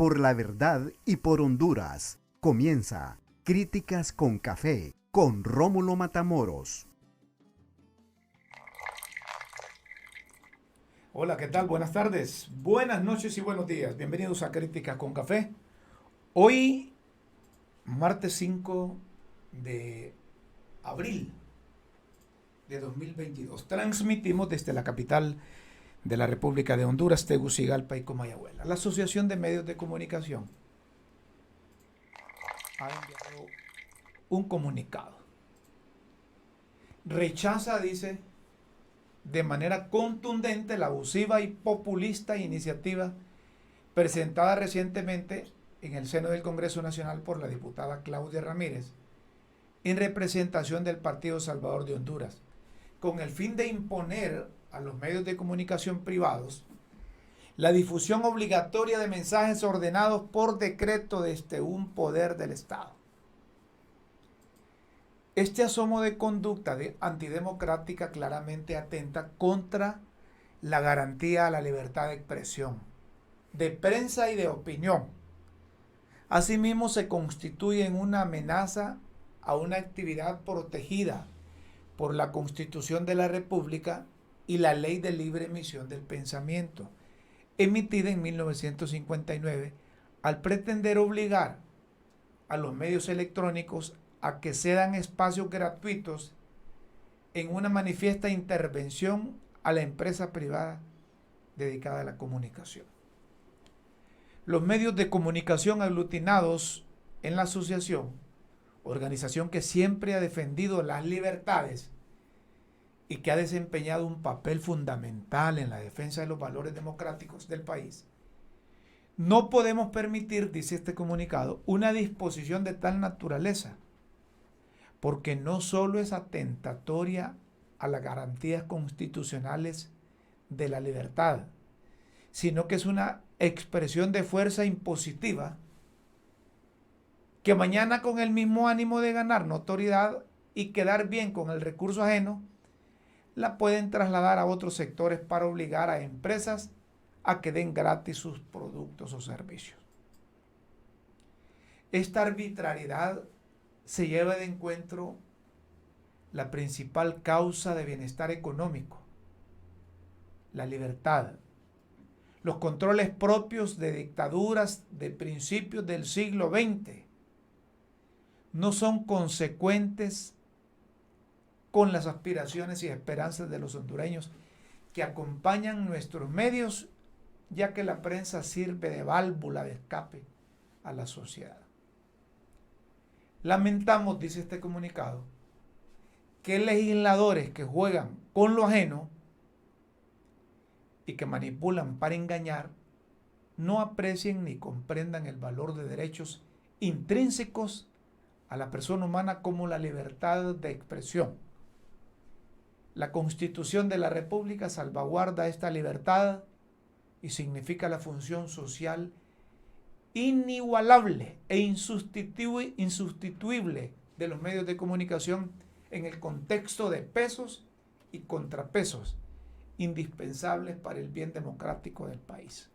por la verdad y por Honduras. Comienza Críticas con Café con Rómulo Matamoros. Hola, ¿qué tal? Buenas tardes, buenas noches y buenos días. Bienvenidos a Críticas con Café. Hoy, martes 5 de abril de 2022, transmitimos desde la capital de la República de Honduras, Tegucigalpa y Comayagüela. La Asociación de Medios de Comunicación ha enviado un comunicado. Rechaza, dice, de manera contundente la abusiva y populista iniciativa presentada recientemente en el seno del Congreso Nacional por la diputada Claudia Ramírez, en representación del Partido Salvador de Honduras, con el fin de imponer a los medios de comunicación privados la difusión obligatoria de mensajes ordenados por decreto desde un poder del Estado. Este asomo de conducta antidemocrática claramente atenta contra la garantía a la libertad de expresión, de prensa y de opinión. Asimismo, se constituye en una amenaza a una actividad protegida por la Constitución de la República y la Ley de Libre Emisión del Pensamiento, emitida en 1959, al pretender obligar a los medios electrónicos a que cedan espacios gratuitos en una manifiesta intervención a la empresa privada dedicada a la comunicación. Los medios de comunicación aglutinados en la asociación, organización que siempre ha defendido las libertades y que ha desempeñado un papel fundamental en la defensa de los valores democráticos del país, no podemos permitir, dice este comunicado, una disposición de tal naturaleza, porque no solo es atentatoria a las garantías constitucionales de la libertad, sino que es una expresión de fuerza impositiva que mañana, con el mismo ánimo de ganar notoriedad y quedar bien con el recurso ajeno, la pueden trasladar a otros sectores para obligar a empresas a que den gratis sus productos o servicios. Esta arbitrariedad se lleva de encuentro la principal causa de bienestar económico, la libertad. Los controles propios de dictaduras de principios del siglo XX no son consecuentes con las aspiraciones y esperanzas de los hondureños que acompañan nuestros medios, ya que la prensa sirve de válvula de escape a la sociedad. Lamentamos, dice este comunicado, que legisladores que juegan con lo ajeno y que manipulan para engañar no aprecien ni comprendan el valor de derechos intrínsecos a la persona humana como la libertad de expresión. La Constitución de la República salvaguarda esta libertad y significa la función social inigualable e insustituible de los medios de comunicación en el contexto de pesos y contrapesos indispensables para el bien democrático del país.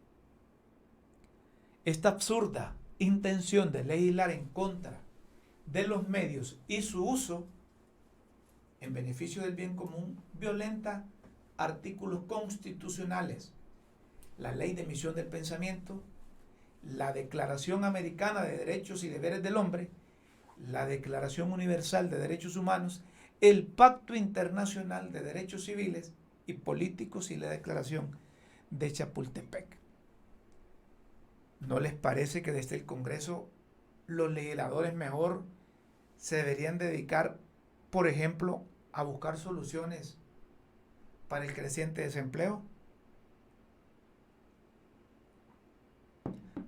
Esta absurda intención de legislar en contra de los medios y su uso en beneficio del bien común violenta artículos constitucionales, la Ley de Emisión del Pensamiento, la Declaración Americana de Derechos y Deberes del Hombre, la Declaración Universal de Derechos Humanos, el Pacto Internacional de Derechos Civiles y Políticos y la Declaración de Chapultepec. ¿No les parece que desde el Congreso los legisladores mejor se deberían dedicar, por ejemplo, a buscar soluciones para el creciente desempleo?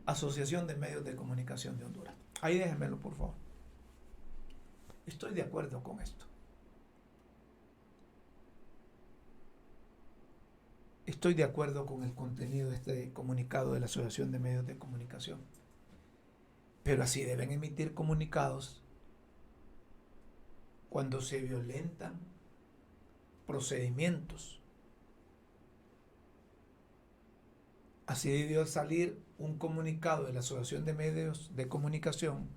Asociación de Medios de Comunicación de Honduras. Ahí déjenmelo, por favor. Estoy de acuerdo con esto. Estoy de acuerdo con el contenido de este comunicado de la Asociación de Medios de Comunicación. Pero así deben emitir comunicados cuando se violentan procedimientos. Así debió salir un comunicado de la Asociación de Medios de Comunicación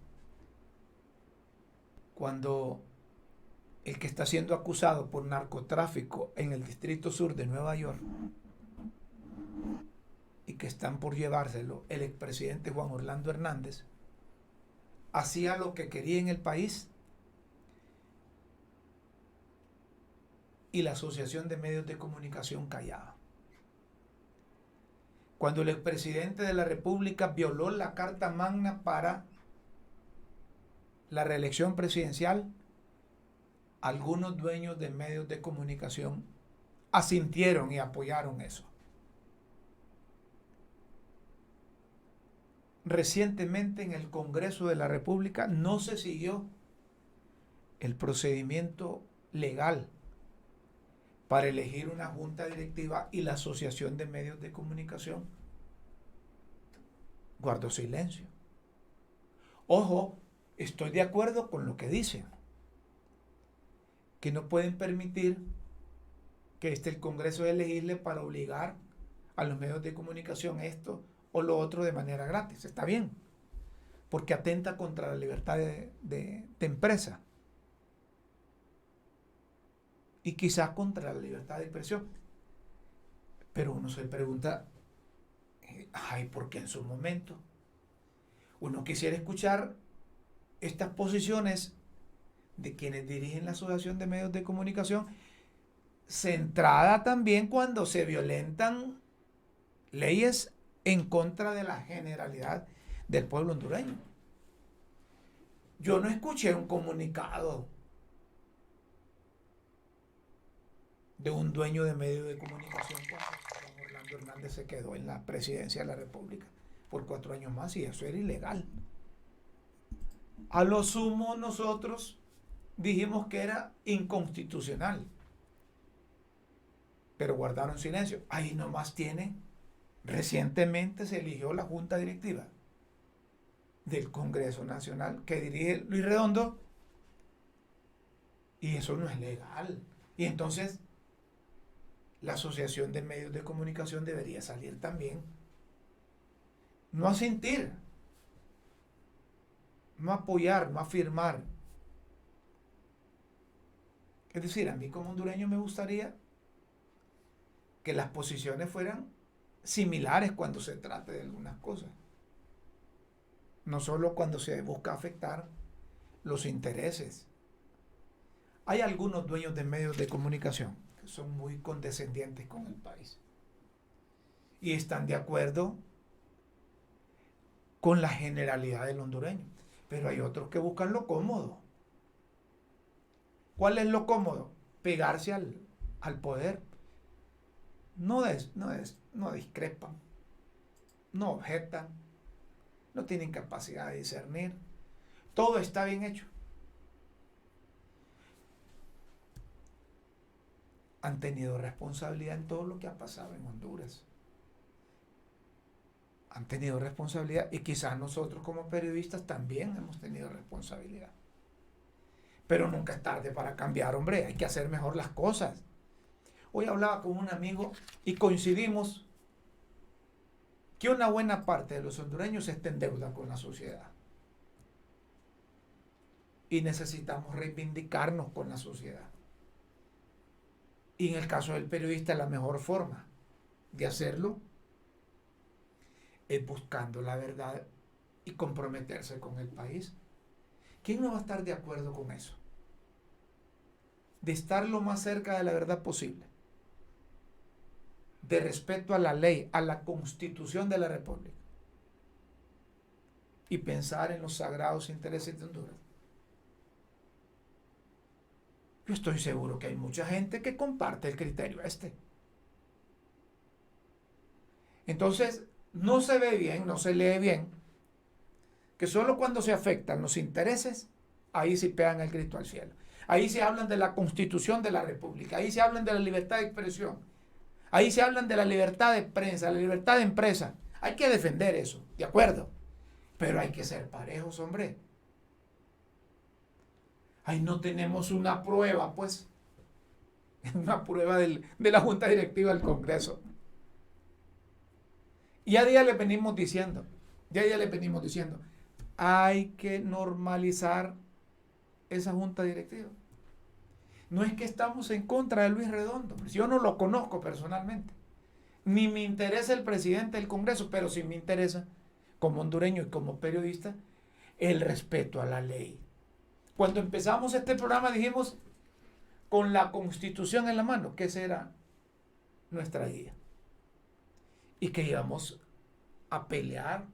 cuando el que está siendo acusado por narcotráfico en el Distrito Sur de Nueva York y que están por llevárselo, el expresidente Juan Orlando Hernández, hacía lo que quería en el país y la Asociación de Medios de Comunicación callaba. Cuando el expresidente de la República violó la Carta Magna para la reelección presidencial, algunos dueños de medios de comunicación asintieron y apoyaron eso. Recientemente en el Congreso de la República no se siguió el procedimiento legal para elegir una junta directiva y la Asociación de Medios de Comunicación guardó silencio. Ojo, estoy de acuerdo con lo que dicen, que no pueden permitir que esté el Congreso de legisle para obligar a los medios de comunicación esto o lo otro de manera gratis. Está bien, porque atenta contra la libertad de empresa y quizás contra la libertad de expresión. Pero uno se pregunta, ¿por qué en su momento? Uno quisiera escuchar estas posiciones de quienes dirigen la Asociación de Medios de Comunicación, centrada también cuando se violentan leyes en contra de la generalidad del pueblo hondureño. Yo no escuché un comunicado de un dueño de medios de comunicación cuando Orlando Hernández se quedó en la presidencia de la República por 4 años más, y eso era ilegal. A lo sumo nosotros dijimos que era inconstitucional, pero guardaron silencio. Ahí nomás tienen, recientemente se eligió la Junta Directiva del Congreso Nacional que dirige Luis Redondo, y eso no es legal. Y entonces la Asociación de Medios de Comunicación debería salir también, no asentir, no apoyar, no afirmar. Es decir, a mí como hondureño me gustaría que las posiciones fueran similares cuando se trate de algunas cosas, no solo cuando se busca afectar los intereses. Hay algunos dueños de medios de comunicación que son muy condescendientes con el país y están de acuerdo con la generalidad del hondureño, pero hay otros que buscan lo cómodo. ¿Cuál es lo cómodo? Pegarse al poder. No discrepan, no objetan, no tienen capacidad de discernir. Todo está bien hecho. Han tenido responsabilidad en todo lo que ha pasado en Honduras. Han tenido responsabilidad, y quizás nosotros como periodistas también hemos tenido responsabilidad. Pero nunca es tarde para cambiar, hombre. Hay que hacer mejor las cosas. Hoy hablaba con un amigo y coincidimos que una buena parte de los hondureños está en deuda con la sociedad. Y necesitamos reivindicarnos con la sociedad. Y en el caso del periodista, la mejor forma de hacerlo es buscando la verdad y comprometerse con el país. ¿Quién no va a estar de acuerdo con eso? De estar lo más cerca de la verdad posible, de respeto a la ley, a la Constitución de la República, y pensar en los sagrados intereses de Honduras. Yo estoy seguro que hay mucha gente que comparte el criterio este. Entonces, no se ve bien, no se lee bien, que solo cuando se afectan los intereses, ahí sí pegan el grito al cielo. Ahí se hablan de la Constitución de la República, ahí se hablan de la libertad de expresión, ahí se hablan de la libertad de prensa, la libertad de empresa. Hay que defender eso, de acuerdo, pero hay que ser parejos, hombre. Ahí no tenemos una prueba, pues, una prueba de la Junta Directiva del Congreso. Y a día le venimos diciendo, hay que normalizar esa junta directiva. No es que estamos en contra de Luis Redondo, pues yo no lo conozco personalmente, ni me interesa el presidente del Congreso, pero sí me interesa, como hondureño y como periodista, el respeto a la ley. Cuando empezamos este programa dijimos, con la Constitución en la mano, que esa era nuestra guía. Y que íbamos a pelear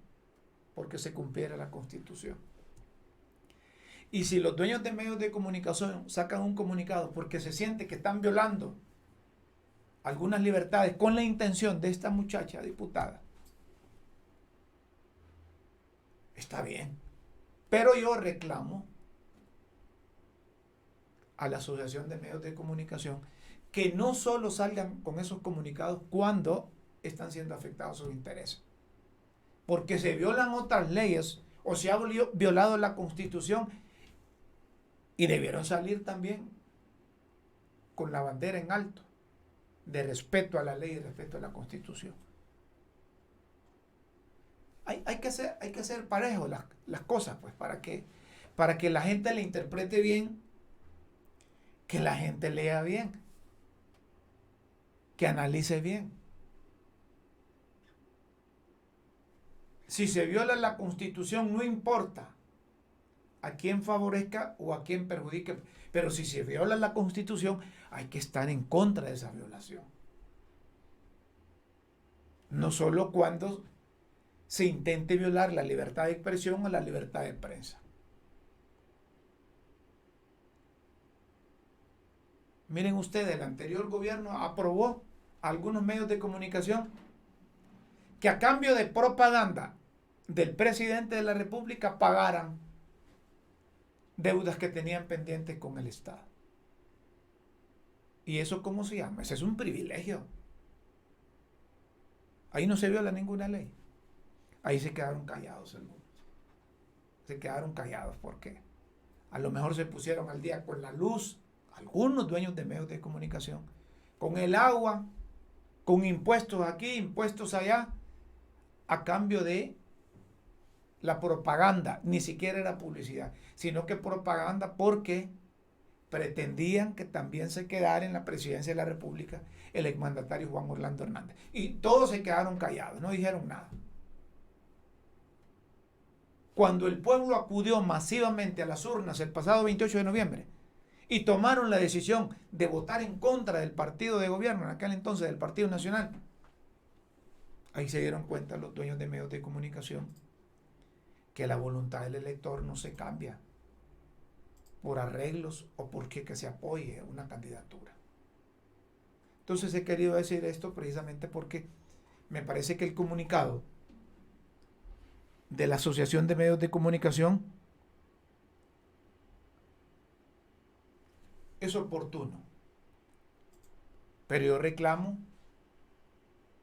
porque se cumpliera la Constitución. Y si los dueños de medios de comunicación sacan un comunicado porque se siente que están violando algunas libertades con la intención de esta muchacha diputada, está bien. Pero yo reclamo a la Asociación de Medios de Comunicación que no solo salgan con esos comunicados cuando están siendo afectados sus intereses, porque se violan otras leyes o se ha violado la Constitución y debieron salir también con la bandera en alto de respeto a la ley y respeto a la Constitución. Hay que hacer parejo las cosas, pues, para que la gente le interprete bien, que la gente lea bien, que analice bien. Si se viola la Constitución, no importa a quién favorezca o a quién perjudique, pero si se viola la Constitución, hay que estar en contra de esa violación. No solo cuando se intente violar la libertad de expresión o la libertad de prensa. Miren ustedes, el anterior gobierno aprobó a algunos medios de comunicación que a cambio de propaganda del presidente de la República pagaran deudas que tenían pendientes con el Estado. ¿Y eso cómo se llama? Ese es un privilegio. Ahí no se viola ninguna ley. Ahí se quedaron callados algunos. Se quedaron callados porque a lo mejor se pusieron al día con la luz, algunos dueños de medios de comunicación, con el agua, con impuestos aquí, impuestos allá, a cambio de la propaganda. Ni siquiera era publicidad, sino que propaganda, porque pretendían que también se quedara en la presidencia de la República el exmandatario Juan Orlando Hernández. Y todos se quedaron callados, no dijeron nada. Cuando el pueblo acudió masivamente a las urnas el pasado 28 de noviembre y tomaron la decisión de votar en contra del partido de gobierno, en aquel entonces del Partido Nacional, ahí se dieron cuenta los dueños de medios de comunicación que la voluntad del elector no se cambia por arreglos o porque que se apoye una candidatura. Entonces he querido decir esto precisamente porque me parece que el comunicado de la Asociación de Medios de Comunicación es oportuno, pero yo reclamo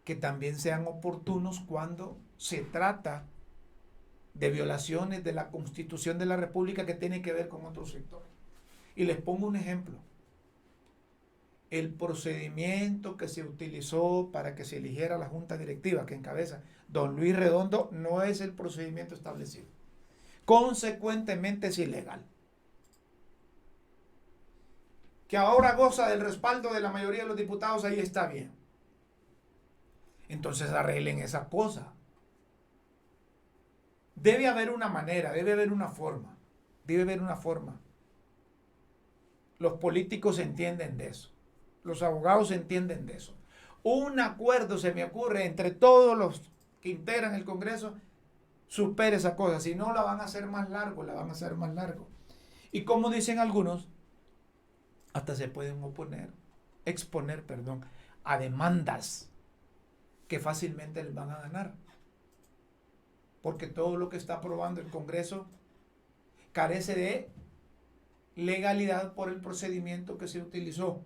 que también sean oportunos cuando se trata de violaciones de la Constitución de la República que tiene que ver con otro sector. Y les pongo un ejemplo. El procedimiento que se utilizó para que se eligiera la junta directiva que encabeza don Luis Redondo no es el procedimiento establecido. Consecuentemente es ilegal. Que ahora goza del respaldo de la mayoría de los diputados, ahí está bien. Entonces arreglen esa cosa. Debe haber una manera, debe haber una forma. Los políticos entienden de eso. Los abogados entienden de eso. Un acuerdo se me ocurre entre todos los que integran el Congreso, supere esa cosa. Si no, la van a hacer más largo, Y como dicen algunos, hasta se pueden exponer a demandas que fácilmente les van a ganar. Porque todo lo que está aprobando el Congreso carece de legalidad por el procedimiento que se utilizó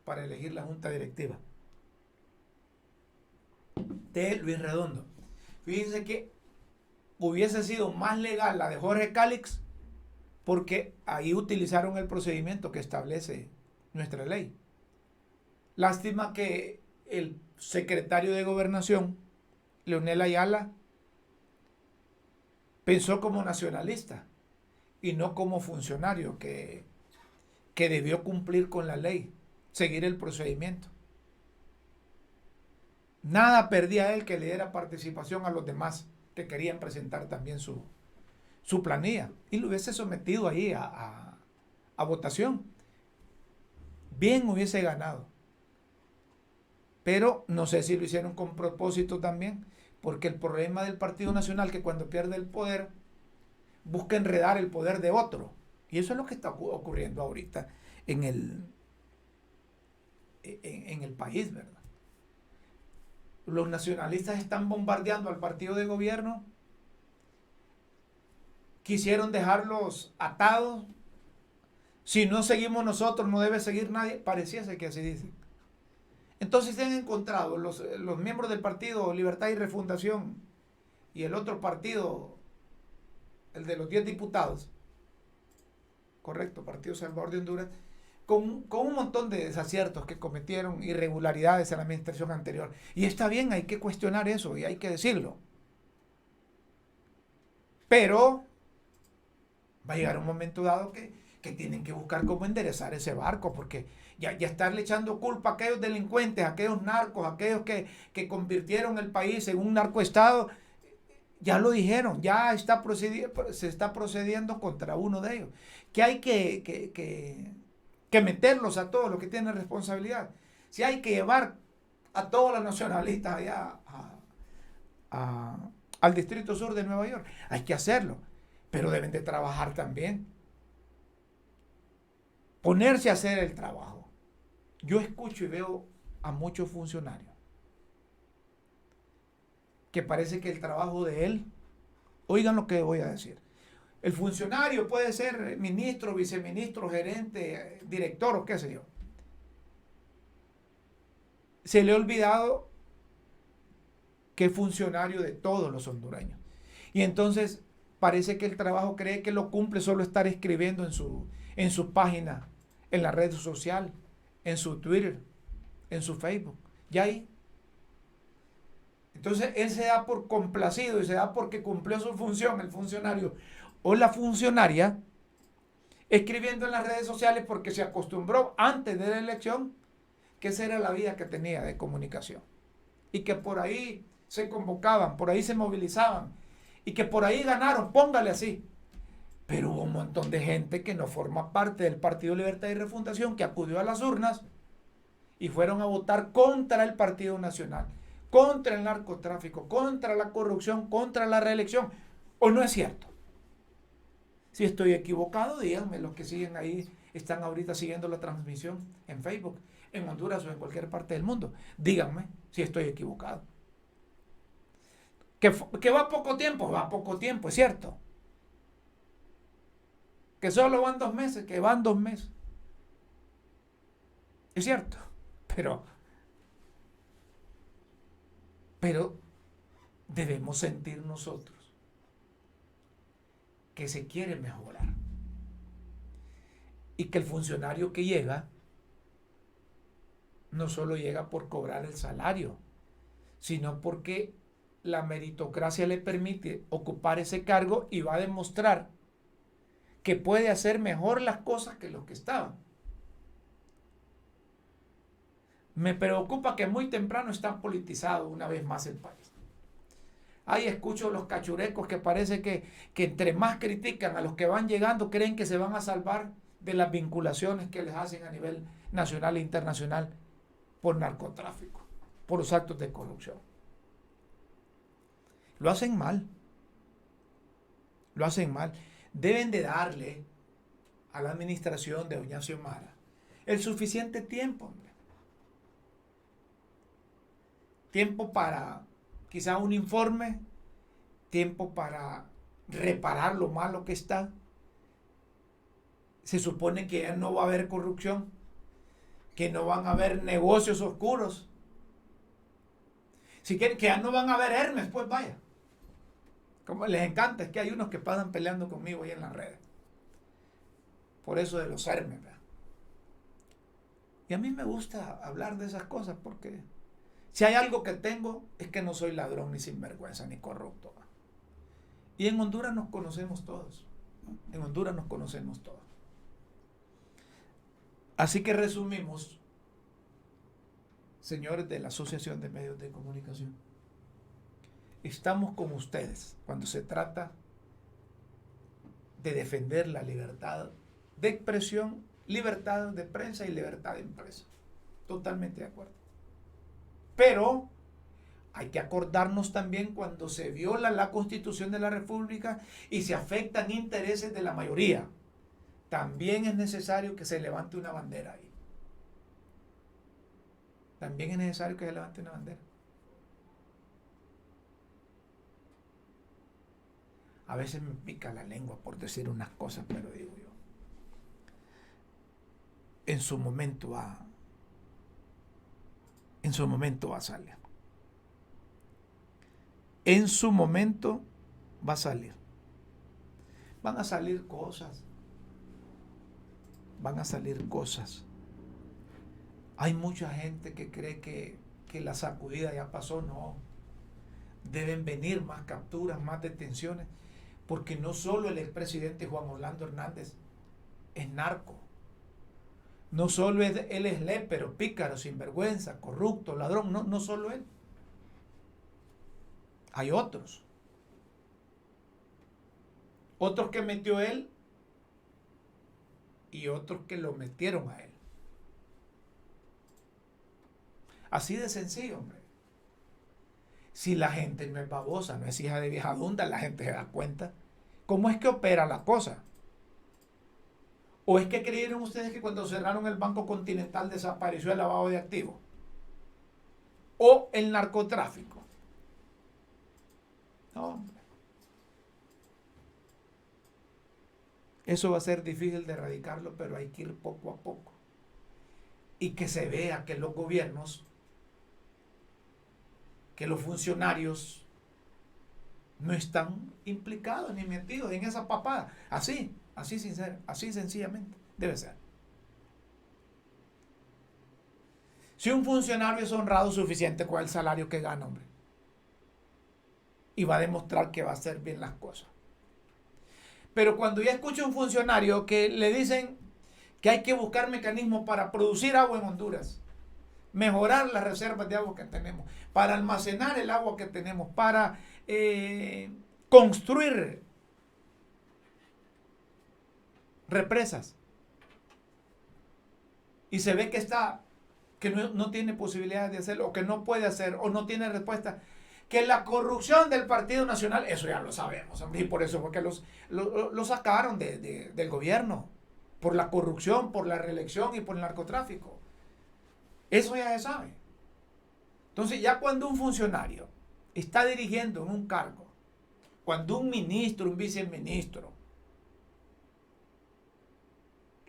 para elegir la junta directiva de Luis Redondo. Fíjense que hubiese sido más legal la de Jorge Cálix, porque ahí utilizaron el procedimiento que establece nuestra ley. Lástima que el secretario de Gobernación Leonel Ayala pensó como nacionalista y no como funcionario que debió cumplir con la ley, seguir el procedimiento. Nada perdía él que le diera participación a los demás que querían presentar también su planilla y lo hubiese sometido ahí a votación. Bien hubiese ganado. Pero no sé si lo hicieron con propósito también, porque el problema del Partido Nacional que cuando pierde el poder busca enredar el poder de otro. Y eso es lo que está ocurriendo ahorita en el país, ¿verdad? Los nacionalistas están bombardeando al partido de gobierno, quisieron dejarlos atados. Si no seguimos nosotros, no debe seguir nadie. Pareciese que así dicen. Entonces se han encontrado los miembros del partido Libertad y Refundación y el otro partido, el de los 10 diputados, correcto, Partido Salvador de Honduras, con un montón de desaciertos que cometieron, irregularidades en la administración anterior. Y está bien, hay que cuestionar eso y hay que decirlo. Pero va a llegar un momento dado que tienen que buscar cómo enderezar ese barco, porque ya estarle echando culpa a aquellos delincuentes, a aquellos narcos, a aquellos que convirtieron el país en un narcoestado, ya lo dijeron, ya se está procediendo contra uno de ellos. Que hay que meterlos a todos los que tienen responsabilidad. Si hay que llevar a todos los nacionalistas allá al Distrito Sur de Nueva York, hay que hacerlo, pero deben de trabajar también. Ponerse a hacer el trabajo. Yo escucho y veo a muchos funcionarios que parece que el trabajo de él, oigan lo que voy a decir, el funcionario puede ser ministro, viceministro, gerente, director o qué sé yo. Se le ha olvidado que es funcionario de todos los hondureños. Y entonces parece que el trabajo cree que lo cumple solo estar escribiendo en su página, en la red social, en su Twitter, en su Facebook. Ya ahí. Entonces él se da por complacido y se da porque cumplió su función, el funcionario o la funcionaria, escribiendo en las redes sociales porque se acostumbró antes de la elección que esa era la vía que tenía de comunicación. Y que por ahí se convocaban, por ahí se movilizaban y que por ahí ganaron, póngale así. Pero hubo un montón de gente que no forma parte del Partido Libertad y Refundación que acudió a las urnas y fueron a votar contra el Partido Nacional, contra el narcotráfico, contra la corrupción, contra la reelección. ¿O no es cierto? Si estoy equivocado, díganme, los que siguen ahí, están ahorita siguiendo la transmisión en Facebook, en Honduras o en cualquier parte del mundo. Díganme si estoy equivocado. ¿Que va poco tiempo, es cierto. Que solo van 2 meses, que van 2 meses. Es cierto, pero debemos sentir nosotros que se quiere mejorar y que el funcionario que llega no solo llega por cobrar el salario, sino porque la meritocracia le permite ocupar ese cargo y va a demostrar que puede hacer mejor las cosas que los que estaban. Me preocupa que muy temprano está politizado una vez más el país. Ahí escucho los cachurecos que parece que entre más critican a los que van llegando, creen que se van a salvar de las vinculaciones que les hacen a nivel nacional e internacional por narcotráfico, por los actos de corrupción. Lo hacen mal. Lo hacen mal. Deben de darle a la administración de doña Xiomara el suficiente tiempo, hombre. Tiempo para quizá un informe, tiempo para reparar lo malo que está. Se supone que ya no va a haber corrupción, que no van a haber negocios oscuros. Si quieren, que ya no van a haber Hermes, pues vaya. Como les encanta, es que hay unos que pasan peleando conmigo ahí en las redes. Por eso de los Hermes, ¿verdad? Y a mí me gusta hablar de esas cosas porque Si hay algo que tengo, es que no soy ladrón, ni sinvergüenza, ni corrupto. Y en Honduras nos conocemos todos. En Honduras nos conocemos todos. Así que resumimos, señores de la Asociación de Medios de Comunicación, estamos con ustedes cuando se trata de defender la libertad de expresión, libertad de prensa y libertad de empresa. Totalmente de acuerdo. Pero hay que acordarnos también cuando se viola la Constitución de la República y se afectan intereses de la mayoría. También es necesario que se levante una bandera ahí. También es necesario que se levante una bandera. A veces me pica la lengua por decir unas cosas, pero digo yo, en su momento va a salir. En su momento va a salir. Van a salir cosas. Van a salir cosas. Hay mucha gente que cree que la sacudida ya pasó. No. Deben venir más capturas, más detenciones. Porque no solo el expresidente Juan Orlando Hernández es narco. No solo él es lépero, pícaro, sinvergüenza, corrupto, ladrón. No solo él. Hay otros. Otros que metió él y otros que lo metieron a él. Así de sencillo, hombre. Si la gente no es babosa, no es hija de vieja dunda, la gente se da cuenta. ¿Cómo es que opera la cosa? ¿O es que creyeron ustedes que cuando cerraron el Banco Continental desapareció el lavado de activos? ¿O el narcotráfico? No, hombre. Eso va a ser difícil de erradicarlo, pero hay que ir poco a poco. Y que se vea que los gobiernos, que los funcionarios no están implicados ni metidos en esa papada. Así sencillamente debe ser. Si un funcionario es honrado suficiente con el salario que gana, hombre, y va a demostrar que va a hacer bien las cosas. Pero cuando ya escucho a un funcionario que le dicen que hay que buscar mecanismos para producir agua en Honduras, mejorar las reservas de agua que tenemos, para almacenar el agua que tenemos, para construir represas, y se ve que no tiene posibilidad de hacerlo, o que no puede hacer, o no tiene respuesta, que la corrupción del Partido Nacional, eso ya lo sabemos, hombre, y por eso fue que lo sacaron del gobierno, por la corrupción, por la reelección y por el narcotráfico. Eso ya se sabe. Entonces, ya cuando un funcionario está dirigiendo en un cargo, cuando un ministro, un viceministro,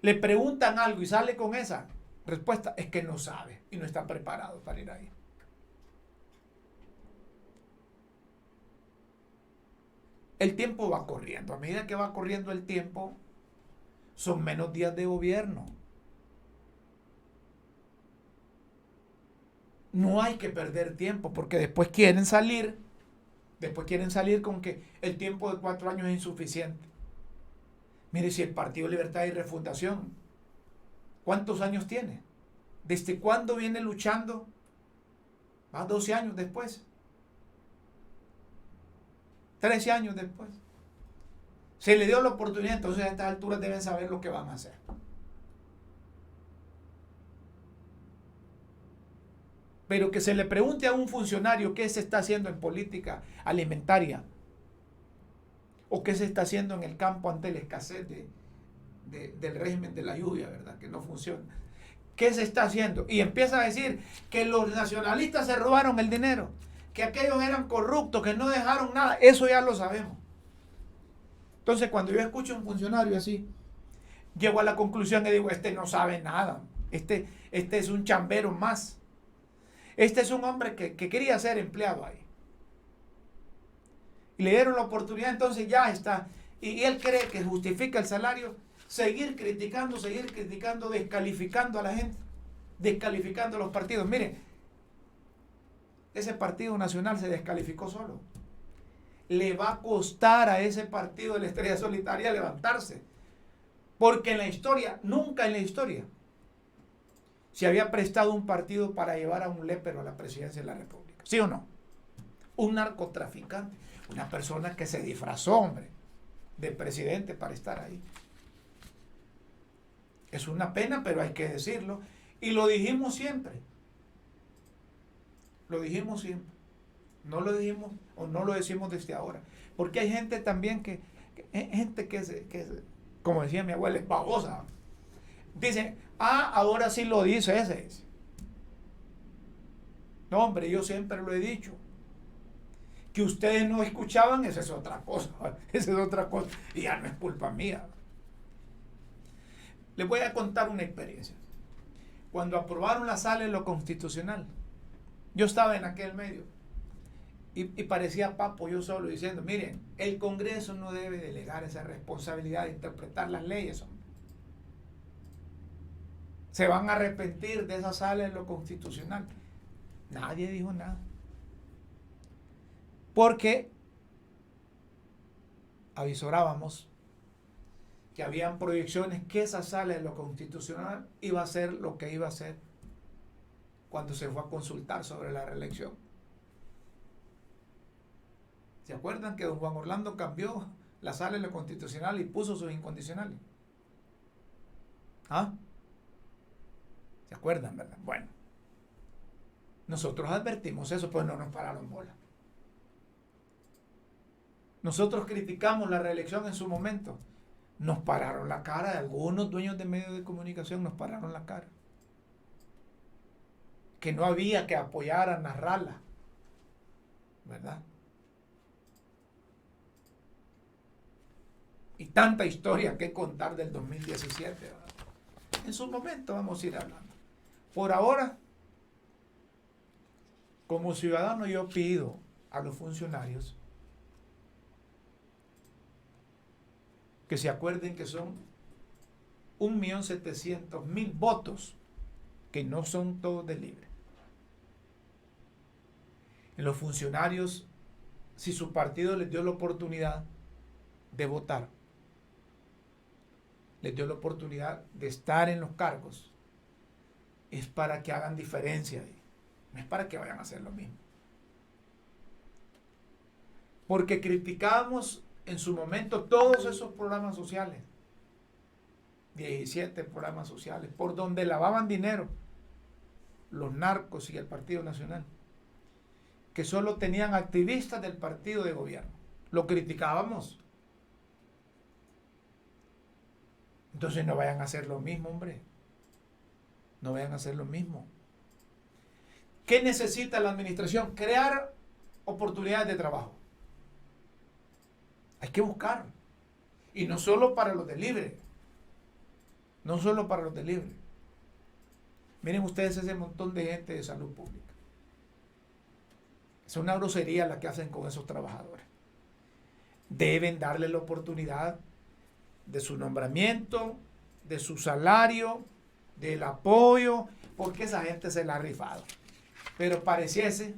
le preguntan algo y sale con esa respuesta, es que no sabe y no está preparado para ir ahí. El tiempo va corriendo. A medida que va corriendo el tiempo, son menos días de gobierno. No hay que perder tiempo, porque después quieren salir con que el tiempo de 4 años es insuficiente. Mire, si el Partido Libertad y Refundación, ¿cuántos años tiene? ¿Desde cuándo viene luchando? ¿A 12 años después? 13 años después. Se le dio la oportunidad, entonces a estas alturas deben saber lo que van a hacer. Pero que se le pregunte a un funcionario qué se está haciendo en política alimentaria o qué se está haciendo en el campo ante la escasez del régimen de la lluvia, ¿verdad? Que no funciona. ¿Qué se está haciendo? Y empieza a decir que los nacionalistas se robaron el dinero, que aquellos eran corruptos, que no dejaron nada. Eso ya lo sabemos. Entonces, cuando yo escucho a un funcionario así, llego a la conclusión y digo, este no sabe nada. Este es un chambero más. Este es un hombre que quería ser empleado ahí. Y le dieron la oportunidad, entonces ya está. Y él cree que justifica el salario, seguir criticando, descalificando a la gente, descalificando a los partidos. Miren, ese Partido Nacional se descalificó solo. Le va a costar a ese partido de la Estrella Solitaria levantarse. Porque en la historia, nunca en la historia, se había prestado un partido para llevar a un lépero a la presidencia de la República. ¿Sí o no? Un narcotraficante, una persona que se disfrazó, hombre, de presidente para estar ahí. Es una pena, pero hay que decirlo. Y lo dijimos siempre. Lo dijimos siempre. No lo dijimos o no lo decimos desde ahora. Porque hay gente también que como decía mi abuela, es babosa. Dicen, ahora sí lo dice ese. No, hombre, yo siempre lo he dicho. Que ustedes no escuchaban, esa es otra cosa. Esa es otra cosa. Y ya no es culpa mía. Les voy a contar una experiencia. Cuando aprobaron la sala de lo constitucional, yo estaba en aquel medio y parecía papo yo solo diciendo, miren, el Congreso no debe delegar esa responsabilidad de interpretar las leyes, hombre. Se van a arrepentir de esa sala de lo constitucional. Nadie dijo nada. Porque avisorábamos que habían proyecciones que esa sala de lo constitucional iba a ser lo que iba a ser cuando se fue a consultar sobre la reelección. ¿Se acuerdan que don Juan Orlando cambió la sala de lo constitucional y puso sus incondicionales? ¿Ah? ¿Se acuerdan, verdad? Bueno, nosotros advertimos eso, pues no nos pararon bola. Nosotros criticamos la reelección en su momento. Nos pararon la cara, algunos dueños de medios de comunicación nos pararon la cara. Que no había que apoyar a narrarla, ¿verdad? Y tanta historia que contar del 2017, ¿verdad? En su momento vamos a ir hablando. Por ahora, como ciudadano, yo pido a los funcionarios que se acuerden que son 1.700.000 votos, que no son todos de libre. En los funcionarios, si su partido les dio la oportunidad de votar, les dio la oportunidad de estar en los cargos, es para que hagan diferencia ahí. No es para que vayan a hacer lo mismo. Porque criticábamos en su momento todos esos programas sociales, 17 programas sociales, por donde lavaban dinero los narcos y el Partido Nacional, que solo tenían activistas del partido de gobierno. Lo criticábamos. Entonces no vayan a hacer lo mismo, hombre. No vayan a hacer lo mismo. ¿Qué necesita la administración? Crear oportunidades de trabajo. Hay que buscar. Y no solo para los de libre. No solo para los de libre. Miren ustedes ese montón de gente de salud pública. Es una grosería la que hacen con esos trabajadores. Deben darle la oportunidad de su nombramiento, de su salario, del apoyo, porque esa gente se la ha rifado. Pero pareciese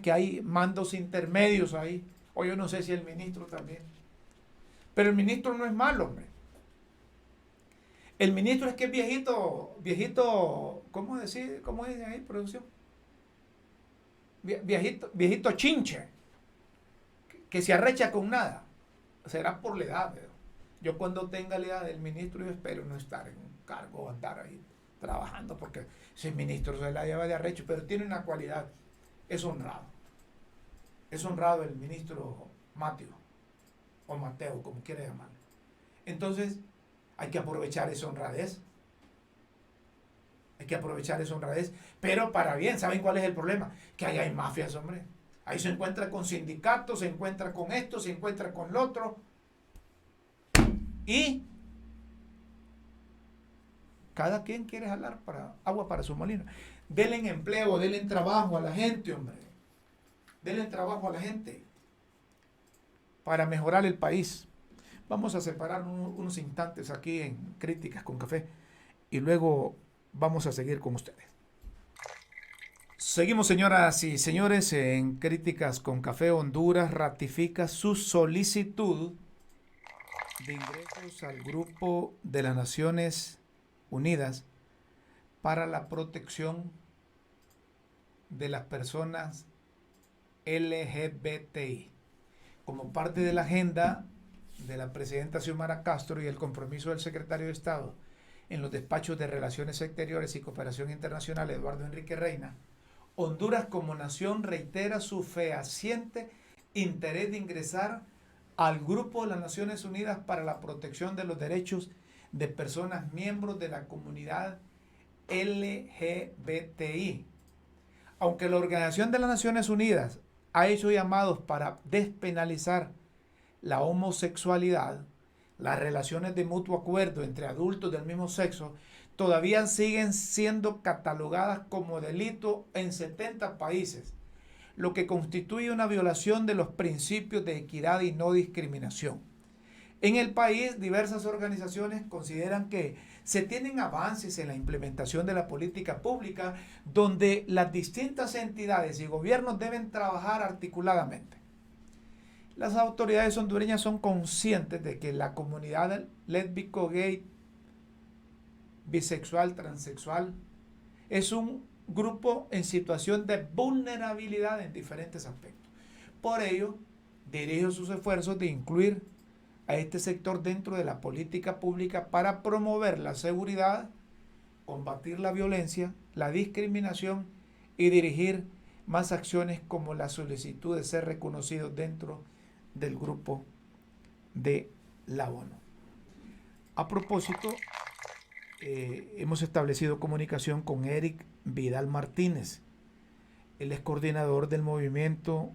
que hay mandos intermedios ahí. O yo no sé si el ministro también. Pero el ministro no es malo, hombre. El ministro es que es viejito, ¿cómo dicen ahí, producción? Viejito chinche, que se arrecha con nada. Será por la edad, ¿verdad? Yo cuando tenga la edad del ministro, yo espero no estar en un cargo o andar ahí trabajando, porque si el ministro se la lleva de arrecho, pero tiene una cualidad, es honrado. Es honrado el ministro Mateo, o Mateo, como quiera llamarlo. Entonces, hay que aprovechar esa honradez. Hay que aprovechar esa honradez, pero para bien. ¿Saben cuál es el problema? Que ahí hay mafias, hombre. Ahí se encuentra con sindicatos, se encuentra con esto, se encuentra con lo otro. Y cada quien quiere jalar agua para su molino. Denle empleo, denle trabajo a la gente, hombre. Denle trabajo a la gente para mejorar el país. Vamos a separar unos instantes aquí en Críticas con Café y luego vamos a seguir con ustedes. Seguimos, señoras y señores, en Críticas con Café. Honduras ratifica su solicitud de ingresos al Grupo de las Naciones Unidas para la protección de las personas LGBTI. Como parte de la agenda de la presidenta Xiomara Castro y el compromiso del secretario de Estado en los despachos de Relaciones Exteriores y Cooperación Internacional, Eduardo Enrique Reina, Honduras como nación reitera su fehaciente interés de ingresar al Grupo de las Naciones Unidas para la protección de los derechos de personas miembros de la comunidad LGBTI. Aunque la Organización de las Naciones Unidas ha hecho llamados para despenalizar la homosexualidad, las relaciones de mutuo acuerdo entre adultos del mismo sexo todavía siguen siendo catalogadas como delito en 70 países, lo que constituye una violación de los principios de equidad y no discriminación. En el país, diversas organizaciones consideran que se tienen avances en la implementación de la política pública donde las distintas entidades y gobiernos deben trabajar articuladamente. Las autoridades hondureñas son conscientes de que la comunidad lésbico, gay, bisexual, transexual es un grupo en situación de vulnerabilidad en diferentes aspectos. Por ello, dirige sus esfuerzos de incluir a este sector dentro de la política pública para promover la seguridad, combatir la violencia, la discriminación y dirigir más acciones como la solicitud de ser reconocidos dentro del grupo de la ONU. A propósito, hemos establecido comunicación con Eric Vidal Martínez. Él es coordinador del movimiento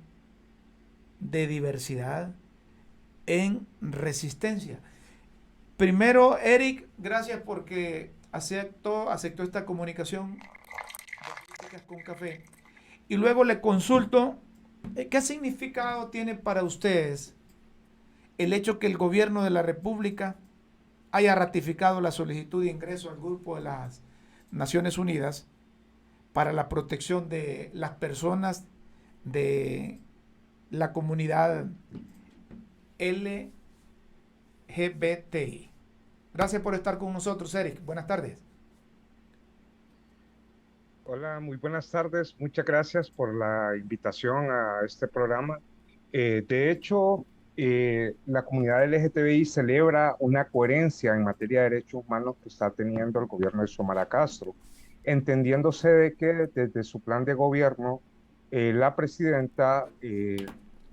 de diversidad en resistencia. Primero, Eric, gracias porque aceptó esta comunicación de Críticas con Café. Y luego le consulto, ¿qué significado tiene para ustedes el hecho que el gobierno de la República haya ratificado la solicitud de ingreso al Grupo de las Naciones Unidas para la protección de las personas de la comunidad LGBTI? Gracias por estar con nosotros, Eric. Buenas tardes. Hola, muy buenas tardes. Muchas gracias por la invitación a este programa. De hecho, la comunidad LGTBI celebra una coherencia en materia de derechos humanos que está teniendo el gobierno de Xiomara Castro, entendiéndose de que desde su plan de gobierno, la presidenta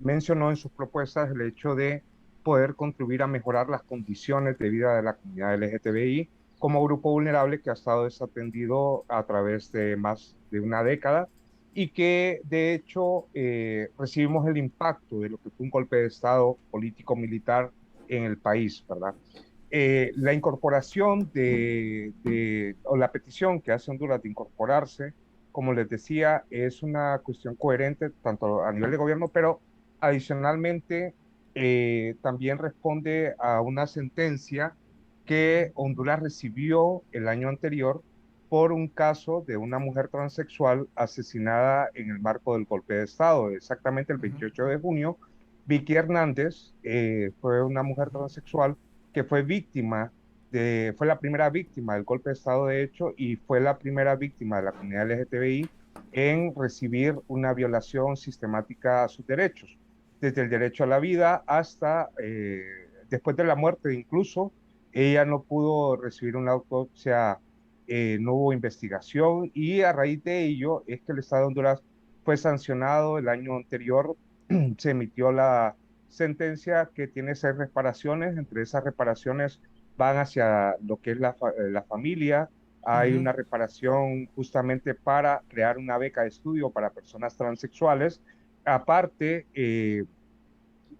mencionó en sus propuestas el hecho de poder contribuir a mejorar las condiciones de vida de la comunidad LGTBI como grupo vulnerable que ha estado desatendido a través de más de una década y que de hecho recibimos el impacto de lo que fue un golpe de Estado político-militar en el país, ¿verdad? La incorporación o la petición que hace Honduras de incorporarse, como les decía, es una cuestión coherente tanto a nivel de gobierno, pero adicionalmente también responde a una sentencia que Honduras recibió el año anterior por un caso de una mujer transexual asesinada en el marco del golpe de Estado, exactamente el 28 de junio. Vicky Hernández fue una mujer transexual que fue fue la primera víctima del golpe de Estado, de hecho, y fue la primera víctima de la comunidad LGTBI en recibir una violación sistemática a sus derechos, desde el derecho a la vida hasta después de la muerte incluso. Ella no pudo recibir una autopsia, no hubo investigación y a raíz de ello es que el Estado de Honduras fue sancionado el año anterior. Se emitió la sentencia que tiene 6 reparaciones. Entre esas reparaciones van hacia lo que es la familia. Hay una reparación justamente para crear una beca de estudio para personas transexuales. Aparte,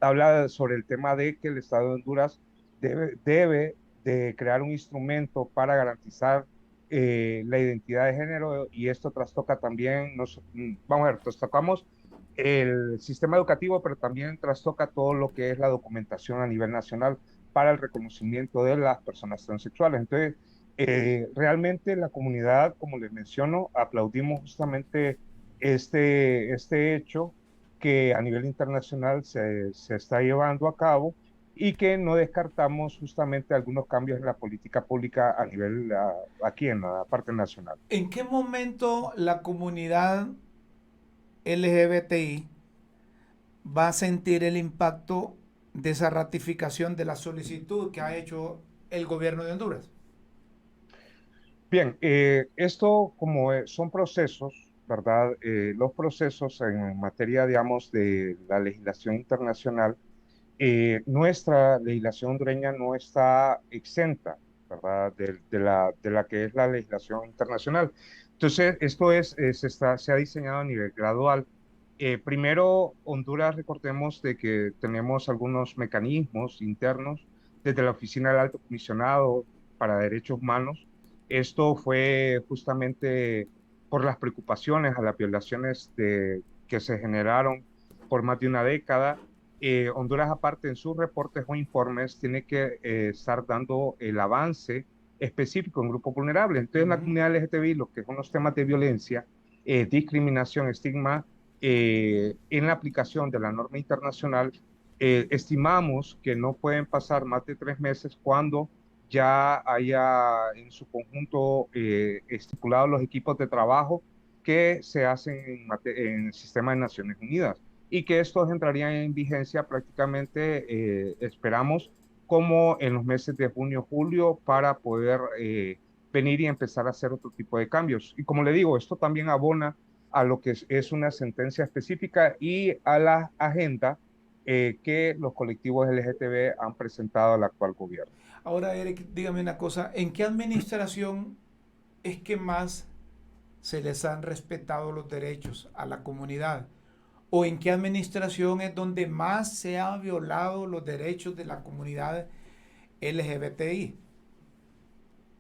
habla sobre el tema de que el Estado de Honduras debe de crear un instrumento para garantizar la identidad de género, y esto trastoca también, vamos a ver, trastocamos el sistema educativo, pero también trastoca todo lo que es la documentación a nivel nacional para el reconocimiento de las personas transexuales. Entonces, realmente la comunidad, como les menciono, aplaudimos justamente este hecho que a nivel internacional se está llevando a cabo y que no descartamos justamente algunos cambios en la política pública a nivel aquí en la parte nacional. ¿En qué momento la comunidad LGBTI va a sentir el impacto de esa ratificación de la solicitud que ha hecho el gobierno de Honduras? Bien, esto como son procesos, ¿verdad? Los procesos en materia, digamos, de la legislación internacional, nuestra legislación hondureña no está exenta, ¿verdad? De la que es la legislación internacional. Entonces, esto se ha diseñado a nivel gradual. Primero, Honduras, recordemos de que tenemos algunos mecanismos internos desde la Oficina del Alto Comisionado para Derechos Humanos. Esto fue justamente por las preocupaciones a las violaciones que se generaron por más de una década. Honduras, aparte, en sus reportes o informes, tiene que estar dando el avance específico en grupos vulnerables. Entonces, la Ujú. comunidad LGTBI, lo que son los temas de violencia, discriminación, estigma, en la aplicación de la norma internacional, estimamos que no pueden pasar más de 3 meses cuando ya haya en su conjunto estipulados los equipos de trabajo que se hacen en el sistema de Naciones Unidas y que estos entrarían en vigencia prácticamente, esperamos, como en los meses de junio, julio, para poder venir y empezar a hacer otro tipo de cambios. Y como le digo, esto también abona a lo que es una sentencia específica y a la agenda que los colectivos LGTB han presentado al actual gobierno. Ahora, Eric, dígame una cosa, ¿en qué administración es que más se les han respetado los derechos a la comunidad? ¿O en qué administración es donde más se han violado los derechos de la comunidad LGBTI?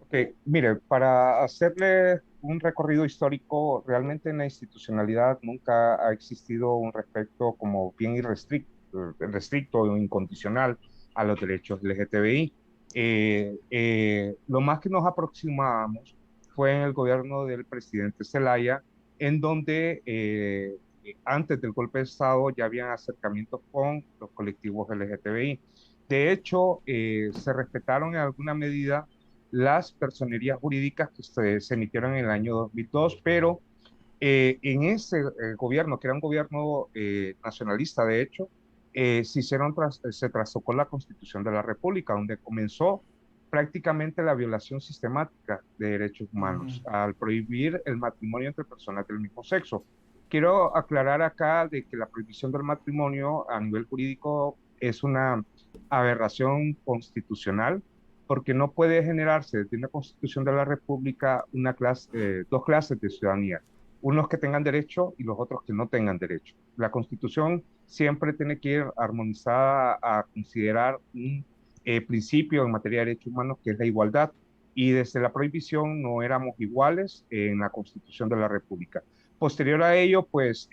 Ok, mire, para hacerle un recorrido histórico, realmente en la institucionalidad nunca ha existido un respeto como bien restricto o incondicional a los derechos LGTBI. Lo más que nos aproximamos fue en el gobierno del presidente Zelaya, en donde antes del golpe de Estado ya habían acercamientos con los colectivos LGTBI. De hecho, se respetaron en alguna medida las personerías jurídicas que se emitieron en el año 2002, pero en ese gobierno, que era un gobierno nacionalista, de hecho, se trastocó la Constitución de la República, donde comenzó prácticamente la violación sistemática de derechos Ujú. humanos al prohibir el matrimonio entre personas del mismo sexo. Quiero aclarar acá de que la prohibición del matrimonio a nivel jurídico es una aberración constitucional porque no puede generarse desde una constitución de la República dos clases de ciudadanía, unos que tengan derecho y los otros que no tengan derecho. La constitución siempre tiene que ir armonizada a considerar un principio en materia de derechos humanos que es la igualdad y desde la prohibición no éramos iguales en la constitución de la República. Posterior a ello, pues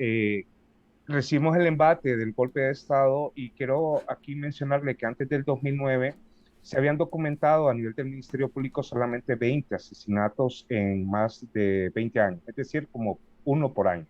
recibimos el embate del golpe de Estado y quiero aquí mencionarle que antes del 2009 se habían documentado a nivel del Ministerio Público solamente 20 asesinatos en más de 20 años, es decir, como uno por año.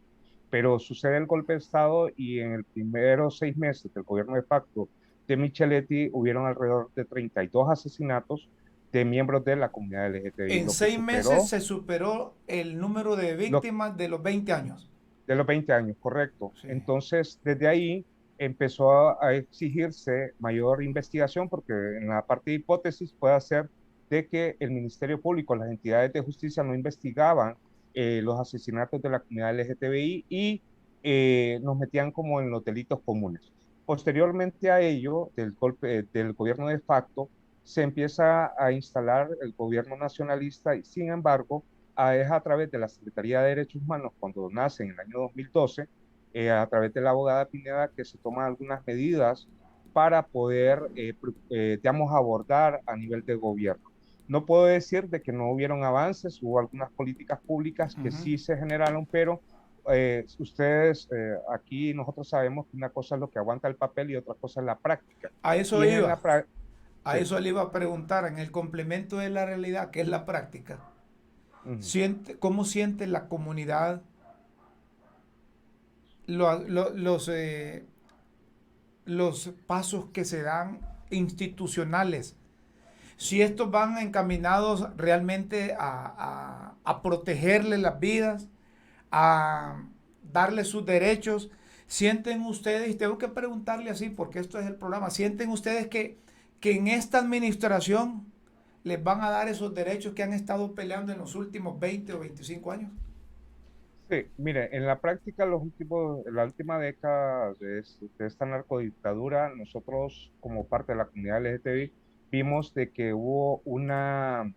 Pero sucede el golpe de Estado y en el primeros 6 meses del gobierno de facto de Micheletti hubieron alrededor de 32 asesinatos de miembros de la comunidad LGTBI, En lo que 6 meses superó se superó el número de lo, víctimas de los 20 años. de los 20 años, correcto. Sí. Entonces, desde ahí empezó a exigirse mayor investigación porque en la parte de hipótesis puede ser de que el Ministerio Público, las entidades de justicia no investigaban los asesinatos de la comunidad LGTBI y nos metían como en los delitos comunes. Posteriormente a ello, del golpe del gobierno de facto, se empieza a instalar el gobierno nacionalista y sin embargo, es a través de la Secretaría de Derechos Humanos, cuando nace en el año 2012, a través de la abogada Pineda, que se toman algunas medidas para poder, digamos, abordar a nivel de gobierno. No puedo decir de que no hubieron avances, hubo algunas políticas públicas que Ujú. sí se generaron, pero ustedes aquí nosotros sabemos que una cosa es lo que aguanta el papel y otra cosa es la práctica. A eso Y es en iba. la práctica, A sí. eso le iba a preguntar, en el complemento de la realidad, que es la práctica. Ujú. ¿Cómo siente la comunidad los pasos que se dan institucionales, si estos van encaminados realmente a protegerle las vidas, a darle sus derechos. ¿Sienten ustedes, y tengo que preguntarle así porque esto es el programa, sienten ustedes que en esta administración les van a dar esos derechos que han estado peleando en los últimos 20 o 25 años? Sí, mire, en la práctica, en la última década de esta narcodictadura, nosotros como parte de la comunidad LGTBI vimos de que hubo una,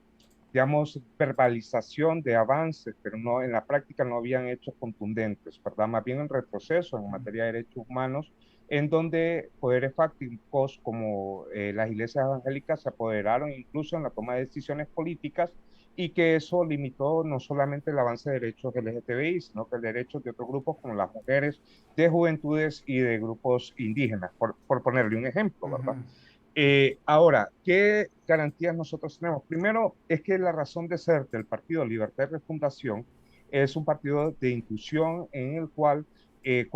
digamos, verbalización de avances, pero no, en la práctica no habían hechos contundentes, ¿verdad? Más bien en retroceso en materia de derechos humanos, en donde poderes fácticos como las iglesias evangélicas se apoderaron incluso en la toma de decisiones políticas y que eso limitó no solamente el avance de derechos LGTBI, sino que el derechos de otros grupos como las mujeres, de juventudes y de grupos indígenas, por ponerle un ejemplo, ¿verdad? Ujú. Ahora, ¿qué garantías nosotros tenemos? Primero, es que la razón de ser del Partido Libertad y Refundación es un partido de inclusión en el cual es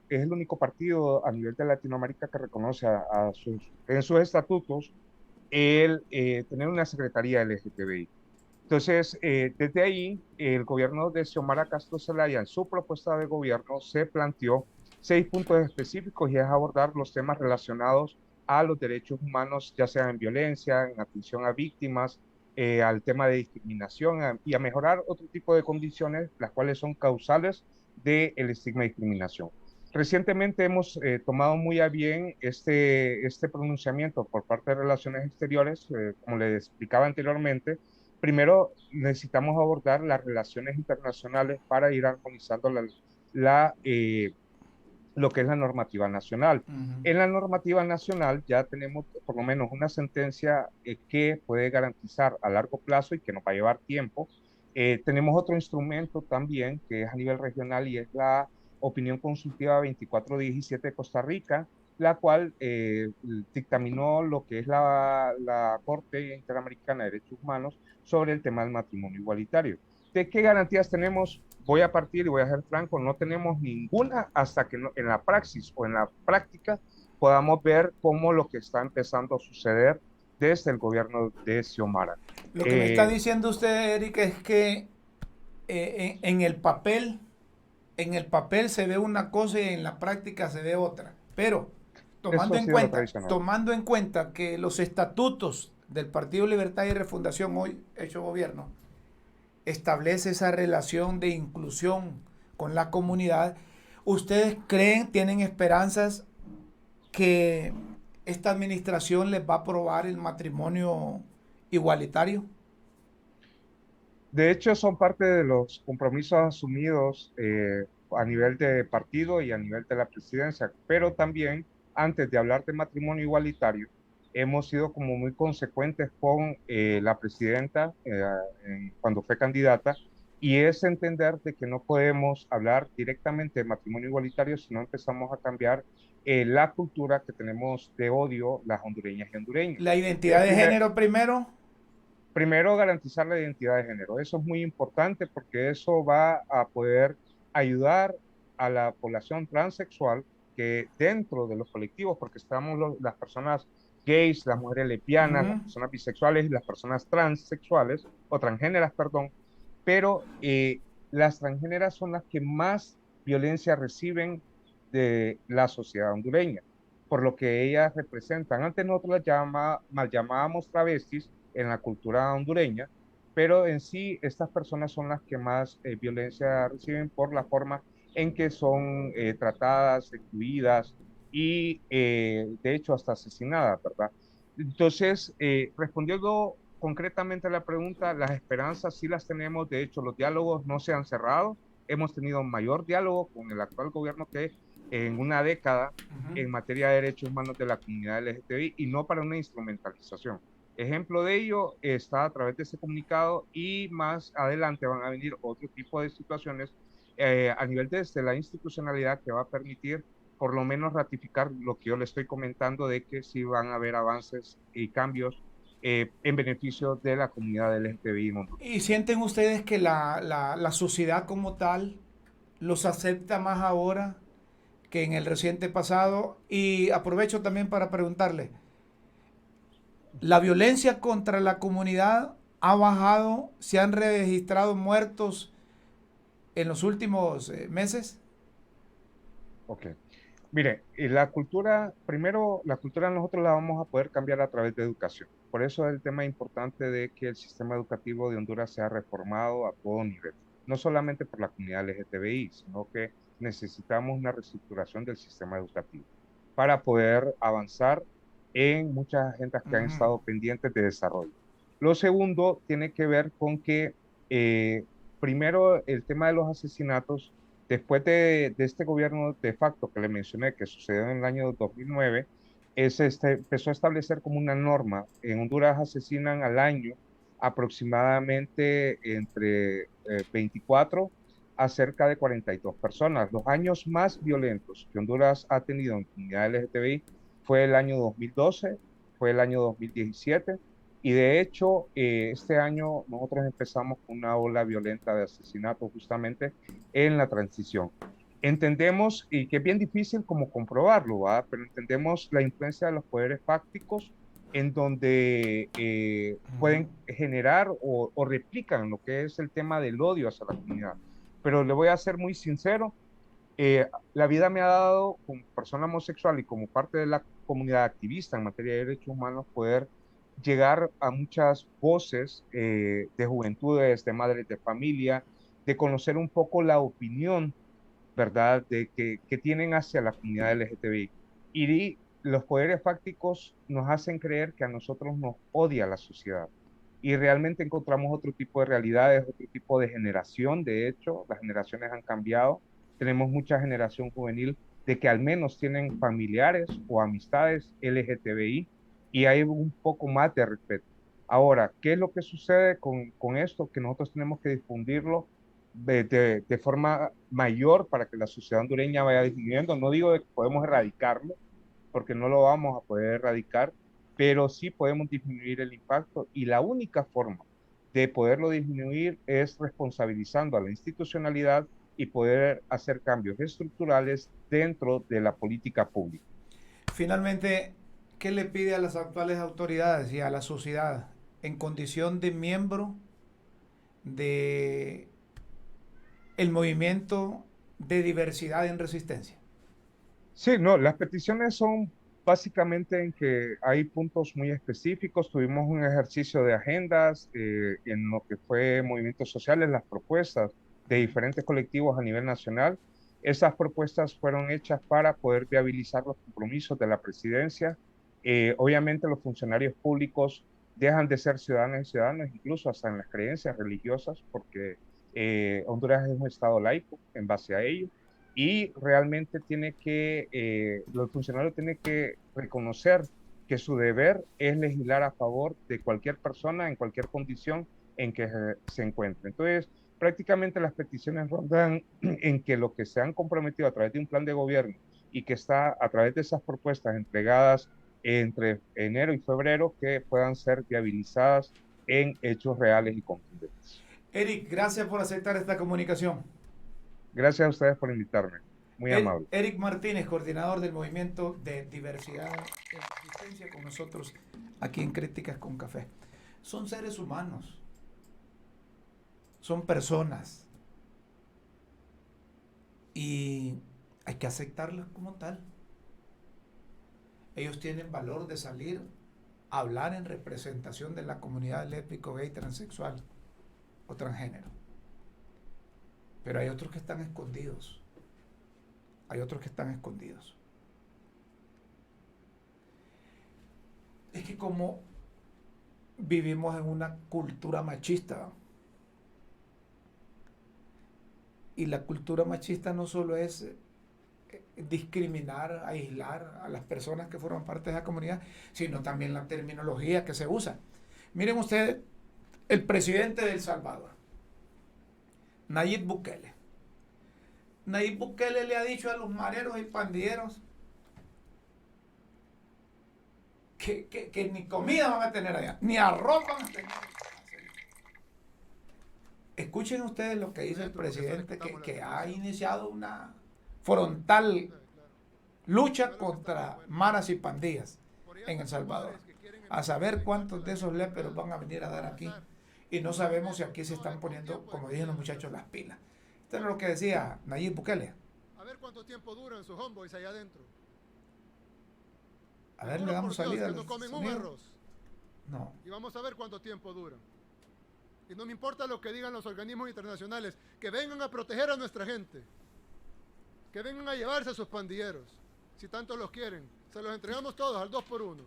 el único partido a nivel de Latinoamérica que reconoce en sus estatutos el tener una secretaría LGTBI. Entonces, desde ahí, el gobierno de Xiomara Castro Zelaya, en su propuesta de gobierno, se planteó 6 puntos específicos y es abordar los temas relacionados a los derechos humanos, ya sea en violencia, en atención a víctimas, al tema de discriminación y a mejorar otro tipo de condiciones, las cuales son causales del estigma y discriminación. Recientemente hemos tomado muy a bien este pronunciamiento por parte de Relaciones Exteriores, como les explicaba anteriormente. Primero, necesitamos abordar las relaciones internacionales para ir armonizando la, eh, lo que es la normativa nacional. Ujú. En la normativa nacional ya tenemos por lo menos una sentencia que puede garantizar a largo plazo y que nos va a llevar tiempo. Tenemos otro instrumento también que es a nivel regional y es la opinión consultiva 2417 de Costa Rica, la cual dictaminó lo que es la Corte Interamericana de Derechos Humanos sobre el tema del matrimonio igualitario. ¿De qué garantías tenemos? Voy a partir y voy a ser franco, no tenemos ninguna hasta que en la praxis o en la práctica podamos ver cómo lo que está empezando a suceder desde el gobierno de Xiomara. Lo que me está Eh, diciendo usted, Eric, es que en en el papel se ve una cosa y en la práctica se ve otra. Pero Eso ha sido lo tradicional. tomando en cuenta que los estatutos del Partido Libertad y Refundación, hoy hecho gobierno, establece esa relación de inclusión con la comunidad, ¿ustedes creen, tienen esperanzas que esta administración les va a aprobar el matrimonio igualitario? De hecho, son parte de los compromisos asumidos a nivel de partido y a nivel de la presidencia, pero también antes de hablar de matrimonio igualitario, hemos sido como muy consecuentes con la presidenta cuando fue candidata y es entender de que no podemos hablar directamente de matrimonio igualitario si no empezamos a cambiar la cultura que tenemos de odio las hondureñas y hondureños. La identidad de Primer, género primero. Primero, garantizar la identidad de género. Eso es muy importante porque eso va a poder ayudar a la población transexual que dentro de los colectivos, porque estamos las personas gays, las mujeres lesbianas, las Ujú. personas bisexuales y las personas transexuales, o transgéneras, perdón, pero las transgéneras son las que más violencia reciben de la sociedad hondureña, por lo que ellas representan. Antes nosotros mal llamábamos travestis en la cultura hondureña, pero en sí estas personas son las que más violencia reciben por la forma en que son tratadas, excluidas y de hecho hasta asesinadas, ¿verdad? Entonces, respondiendo concretamente a la pregunta, las esperanzas sí las tenemos, de hecho los diálogos no se han cerrado, hemos tenido mayor diálogo con el actual gobierno que en una década Ujú. en materia de derechos humanos de la comunidad LGTBI y no para una instrumentalización. Ejemplo de ello está a través de ese comunicado y más adelante van a venir otro tipo de situaciones a nivel desde la institucionalidad que va a permitir por lo menos ratificar lo que yo le estoy comentando de que sí van a haber avances y cambios en beneficio de la comunidad LGTBI en Honduras. ¿Y sienten ustedes que la sociedad como tal los acepta más ahora? que en el reciente pasado. Y aprovecho también para preguntarle, ¿la violencia contra la comunidad ha bajado? ¿Se han registrado muertos en los últimos meses? Ok. Mire, y la cultura, primero, la cultura nosotros la vamos a poder cambiar a través de educación. Por eso es el tema importante de que el sistema educativo de Honduras sea reformado a todo nivel. No solamente por la comunidad LGTBI, sino que necesitamos una reestructuración del sistema educativo para poder avanzar en muchas agendas que han Ujú. estado pendientes de desarrollo. Lo segundo tiene que ver con que, primero, el tema de los asesinatos. Después de este gobierno de facto que le mencioné, que sucedió en el año 2009, empezó a establecer como una norma. En Honduras asesinan al año aproximadamente entre 24 a cerca de 42 personas. Los años más violentos que Honduras ha tenido en comunidad LGTBI fue el año 2012, fue el año 2017, y de hecho este año nosotros empezamos con una ola violenta de asesinatos justamente en la transición. Entendemos, y que es bien difícil como comprobarlo, ¿va? Pero entendemos la influencia de los poderes fácticos en donde pueden generar o replican lo que es el tema del odio hacia la comunidad. Pero le voy a ser muy sincero, la vida me ha dado como persona homosexual y como parte de la comunidad activista en materia de derechos humanos poder llegar a muchas voces de juventudes, de madres de familia, de conocer un poco la opinión, ¿verdad?, de que tienen hacia la comunidad LGTBI. Y los poderes fácticos nos hacen creer que a nosotros nos odia la sociedad. Y realmente encontramos otro tipo de realidades, otro tipo de generación. De hecho, las generaciones han cambiado. Tenemos mucha generación juvenil de que al menos tienen familiares o amistades LGTBI y hay un poco más de respeto. Ahora, ¿qué es lo que sucede con esto? Que nosotros tenemos que difundirlo de forma mayor para que la sociedad hondureña vaya disminuyendo. No digo de que podemos erradicarlo, porque no lo vamos a poder erradicar, pero sí podemos disminuir el impacto y la única forma de poderlo disminuir es responsabilizando a la institucionalidad y poder hacer cambios estructurales dentro de la política pública. Finalmente, ¿qué le pide a las actuales autoridades y a la sociedad en condición de miembro de el movimiento de diversidad en resistencia? Sí, no, las peticiones son básicamente en que hay puntos muy específicos. Tuvimos un ejercicio de agendas en lo que fue movimientos sociales, las propuestas de diferentes colectivos a nivel nacional. Esas propuestas fueron hechas para poder viabilizar los compromisos de la presidencia. Obviamente los funcionarios públicos dejan de ser ciudadanos y ciudadanos, incluso hasta en las creencias religiosas, porque Honduras es un estado laico en base a ello y realmente los funcionarios tienen que reconocer que su deber es legislar a favor de cualquier persona en cualquier condición en que se encuentre. Entonces, prácticamente las peticiones rondan en que lo que se han comprometido a través de un plan de gobierno y que está a través de esas propuestas entregadas entre enero y febrero que puedan ser viabilizadas en hechos reales y contundentes. Eric, gracias por aceptar esta comunicación. Gracias a ustedes por invitarme. Muy amable. Eric Martínez, coordinador del movimiento de diversidad en resistencia, con nosotros aquí en Críticas con Café. Son seres humanos, son personas y hay que aceptarlas como tal. Ellos tienen valor de salir a hablar en representación de la comunidad lésbico, gay, transexual o transgénero. Pero hay otros que están escondidos. Hay otros que están escondidos. Es que como vivimos en una cultura machista, y la cultura machista no solo es discriminar, aislar a las personas que forman parte de esa comunidad, sino también la terminología que se usa. Miren ustedes, el presidente de El Salvador, Nayib Bukele. Nayib Bukele le ha dicho a los mareros y pandilleros que ni comida van a tener allá, ni arroz van a tener. Escuchen ustedes lo que dice el presidente, que ha iniciado una frontal lucha contra maras y pandillas en El Salvador. A saber cuántos de esos léperos van a venir a dar aquí. Y no sabemos si aquí se están poniendo, como dijeron los muchachos, las pilas. Esto es lo que decía Nayib Bukele. A ver cuánto tiempo duran sus homeboys allá adentro. A ver, le damos salida. Que no comen un arroz. No. Y vamos a ver cuánto tiempo duran. Y no me importa lo que digan los organismos internacionales, que vengan a proteger a nuestra gente. Que vengan a llevarse a sus pandilleros. Si tanto los quieren, se los entregamos todos al 2x1.